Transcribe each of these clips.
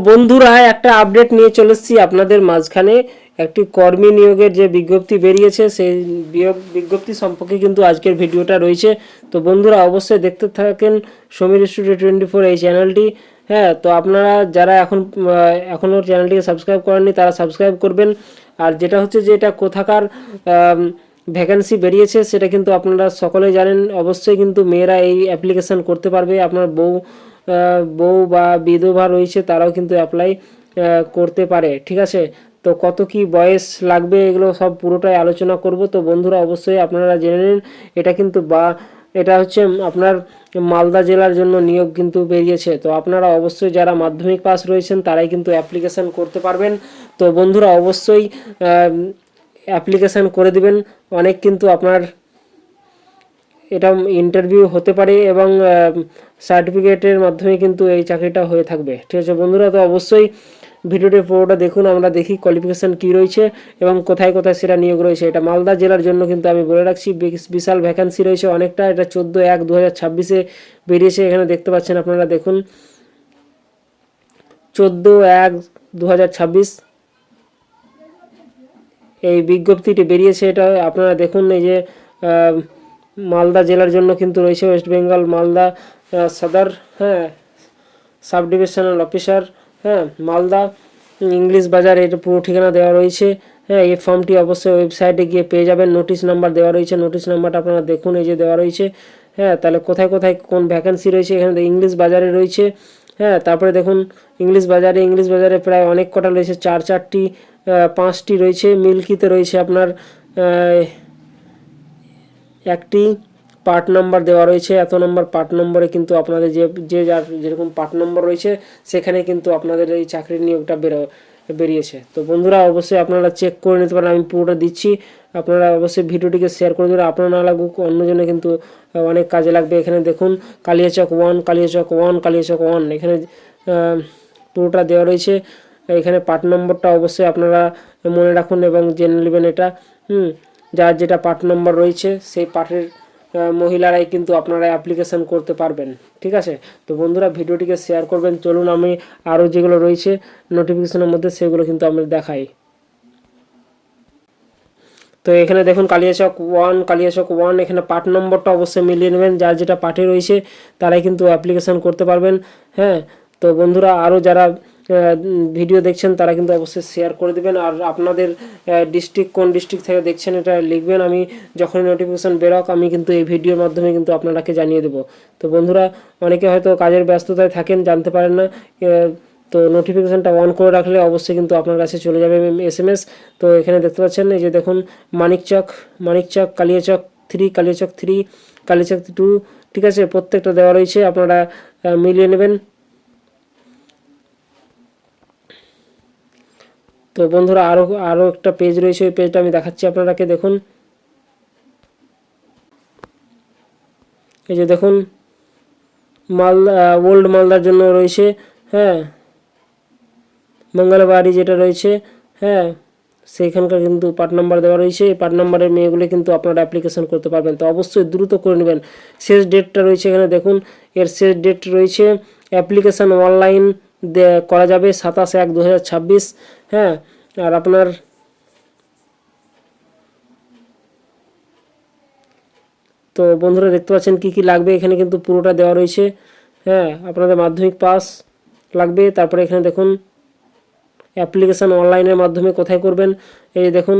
বন্ধুরা একটা আপডেট নিয়ে চলে এসেছি আপনাদের মাঝখানে। একটি কর্মী নিয়োগের যে বিজ্ঞপ্তি বেরিয়েছে সেই বিজ্ঞপ্তি সম্পর্কে কিন্তু আজকের ভিডিওটা রয়েছে। তো বন্ধুরা অবশ্যই দেখতে থাকেন সমীর স্টুডিও 24 এই চ্যানেলটি। হ্যাঁ, তো আপনারা যারা এখনও চ্যানেলটিকে সাবস্ক্রাইব করেননি তারা সাবস্ক্রাইব করবেন। আর যেটা হচ্ছে যে এটা কোথাকার ভ্যাকেন্সি বেরিয়েছে সেটা কিন্তু আপনারা সকলেই জানেন। অবশ্যই কিন্তু মেয়েরা এই অ্যাপ্লিকেশান করতে পারবে। আপনার বউ বা বিধবা রয়েছে তারাও কিন্তু অ্যাপ্লাই করতে পারে, ঠিক আছে। তো কত কি বয়স লাগবে এগুলো সব পুরোটাই আলোচনা করব। তো বন্ধুরা অবশ্যই আপনারা জেনে নিন এটা হচ্ছে আপনার মালদা জেলার জন্য নিয়োগ কিন্তু বেরিয়েছে। তো আপনারা অবশ্যই যারা মাধ্যমিক পাস রয়েছেন তারাই কিন্তু অ্যাপ্লিকেশান করতে পারবেন। তো বন্ধুরা অবশ্যই অ্যাপ্লিকেশান করে দিবেন। অনেক কিন্তু আপনার এটা ইন্টারভিউ হতে পারে এবং সার্টিফিকেটের মাধ্যমে কিন্তু এই চাকরিটা হয়ে থাকবে, ঠিক আছে বন্ধুরা। তো অবশ্যই ভিডিওটি পুরোটা দেখুন, আমরা দেখি কোয়ালিফিকেশান কী রয়েছে এবং কোথায় কোথায় সেটা নিয়োগ রয়েছে। এটা মালদা জেলার জন্য কিন্তু আমি বলে রাখছি বিশাল ভ্যাকান্সি রয়েছে অনেকটা। এটা 14/1/2026 বেরিয়েছে, এখানে দেখতে পাচ্ছেন আপনারা, দেখুন 14/1/2026 এই বিজ্ঞপ্তিটি বেরিয়েছে। এটা আপনারা দেখুন, এই যে মালদা জেলার জন্য কিন্তু রয়েছে, ওয়েস্ট বেঙ্গল মালদা সদর, হ্যাঁ, সাব ডিভিশনাল অফিসার, হ্যাঁ, মালদা, ইংলিশ বাজার, এটা পুরো ঠিকানা দেওয়া রয়েছে। হ্যাঁ, এই ফর্মটি অবশ্যই ওয়েবসাইটে গিয়ে পেয়ে যাবেন। নোটিশ নাম্বার দেওয়া রয়েছে, নোটিশ নাম্বারটা আপনারা দেখুন, এই যে দেওয়া রয়েছে। হ্যাঁ, তাহলে কোথায় কোথায় কোন ভ্যাকেন্সি রয়েছে এখানে ইংলিশ বাজারে রয়েছে। হ্যাঁ, তারপরে দেখুন ইংলিশ বাজারে প্রায় অনেক কটা রয়েছে, 4টি 5টি রয়েছে। মিল্কিতে রয়েছে আপনার একটি পার্ট নাম্বার দেওয়া রয়েছে, এত নম্বর পার্ট নম্বরে কিন্তু আপনাদের যার যেরকম পার্ট নম্বর রয়েছে সেখানে কিন্তু আপনাদের এই চাকরির নিয়োগটা বেরিয়েছে। তো বন্ধুরা অবশ্যই আপনারা চেক করে নিতে পারেন, আমি পুরোটা দিচ্ছি। আপনারা অবশ্যই ভিডিওটিকে শেয়ার করে দেবেন, আপনার না লাগুক অন্যজনে কিন্তু অনেক কাজে লাগবে। এখানে দেখুন কালিয়াচক 1, কালিয়াচক 1, কালিয়াচক 1, এখানে পুরোটা দেওয়া রয়েছে। এখানে পার্ট নম্বরটা অবশ্যই আপনারা মনে রাখুন এবং জেনে নেবেন এটা। যার যেটা পার্ট নম্বর রয়েছে সেই পার্টের মহিলারাই কিন্তু আপনারা অ্যাপ্লিকেশান করতে পারবেন, ঠিক আছে। তো বন্ধুরা ভিডিওটিকে শেয়ার করবেন। চলুন আমি আরও যেগুলো রয়েছে নোটিফিকেশনের মধ্যে সেগুলো কিন্তু আমি দেখাই। তো এখানে দেখুন কালিয়াচক 1, এখানে পার্ট নম্বরটা অবশ্যই মিলিয়ে নেবেন। যার যেটা পার্টে রয়েছে তারাই কিন্তু অ্যাপ্লিকেশান করতে পারবেন। হ্যাঁ, তো বন্ধুরা আরও যারা ভিডিও দেখছেন তারা কিন্তু অবশ্যই শেয়ার করে দেবেন। আর আপনাদের কোন ডিস্ট্রিক্ট থেকে দেখছেন এটা লিখবেন। আমি যখনই নোটিফিকেশান বেরোক আমি কিন্তু এই ভিডিওর মাধ্যমে কিন্তু আপনারাকে জানিয়ে দেবো। তো বন্ধুরা অনেকে হয়তো কাজের ব্যস্ততায় থাকেন, জানতে পারেন না, তো নোটিফিকেশানটা অন করে রাখলে অবশ্যই কিন্তু আপনার কাছে চলে যাবে SMS। তো এখানে দেখতে পাচ্ছেন এই যে দেখুন মানিকচক, কালিয়াচক 3, কালিয়াচক 2, ঠিক আছে, প্রত্যেকটা দেওয়া রয়েছে, আপনারা মিলিয়ে নেবেন। তো বন্ধুরা আরও একটা পেজ রয়েছে, ওই পেজটা আমি দেখাচ্ছি আপনারাকে, দেখুন এই যে দেখুন ওল্ড মালদার জন্য রয়েছে। হ্যাঁ, মঙ্গলবাড়ি যেটা রয়েছে, হ্যাঁ, সেইখানকার কিন্তু পার্ট নাম্বার দেওয়া রয়েছে। এই পার্ট নাম্বারের মেয়েগুলো কিন্তু আপনারা অ্যাপ্লিকেশন করতে পারবেন। তো অবশ্যই দ্রুত করে নেবেন। শেষ ডেটটা রয়েছে এখানে দেখুন, এর শেষ ডেট রয়েছে, অ্যাপ্লিকেশান অনলাইন করা যাবে 27/1/2026। হ্যাঁ, আর আপনার তো বন্ধুরা দেখতে পাচ্ছেন কি কি লাগবে, এখানে কিন্তু পুরোটা দেওয়া রয়েছে। হ্যাঁ, আপনাদের মাধ্যমিক পাস লাগবে। তারপরে এখানে দেখুন অ্যাপ্লিকেশান অনলাইনের মাধ্যমে কোথায় করবেন, এই দেখুন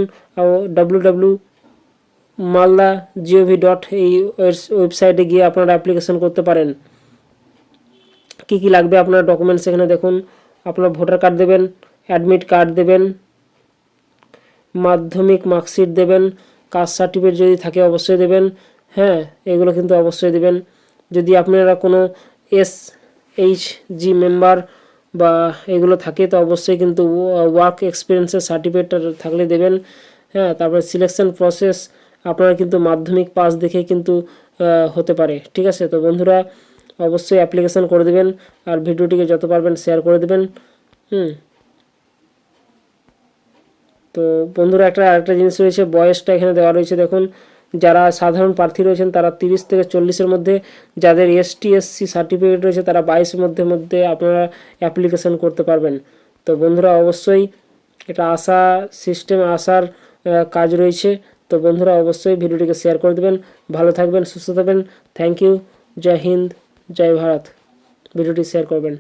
www.malda.gov. এই ওয়েবসাইটে গিয়ে আপনারা অ্যাপ্লিকেশান করতে পারেন। কি কি লাগবে আপনার ডকুমেন্টস এখানে দেখুন, আপনার ভোটার কার্ড দেবেন, অ্যাডমিট কার্ড দেবেন, মাধ্যমিক মার্কশিট দেবেন, কাস্ট সার্টিফিকেট যদি থাকে অবশ্যই দেবেন। হ্যাঁ, এগুলো কিন্তু অবশ্যই দেবেন। যদি আপনারা কোনো SHG মেম্বার বা এগুলো থাকে তো অবশ্যই কিন্তু ওয়ার্ক এক্সপিরিয়েন্সের সার্টিফিকেটটা থাকলে দেবেন। হ্যাঁ, তারপরে সিলেকশন প্রসেস আপনারা কিন্তু মাধ্যমিক পাস দেখে কিন্তু হতে পারে, ঠিক আছে। তো বন্ধুরা অবশ্যই অ্যাপ্লিকেশান করে দেবেন আর ভিডিওটিকে যত পারবেন শেয়ার করে দেবেন। তো বন্ধুরা আরেকটা জিনিস রয়েছে, বয়সটা এখানে দেওয়া রয়েছে, দেখুন যারা সাধারণ প্রার্থী রয়েছেন তারা 30 থেকে 40-এর মধ্যে, যাদের এসটি এসসি সার্টিফিকেট রয়েছে তারা 22-এর মধ্যে আপনারা অ্যাপ্লিকেশন করতে পারবেন। তো বন্ধুরা অবশ্যই এটা আসার কাজ রয়েছে। তো বন্ধুরা অবশ্যই ভিডিওটিকে শেয়ার করে দেবেন। ভালো থাকবেন, সুস্থ থাকবেন। Thank you. জয় হিন্দ, জয় ভারত। ভিডিওটি শেয়ার করবেন।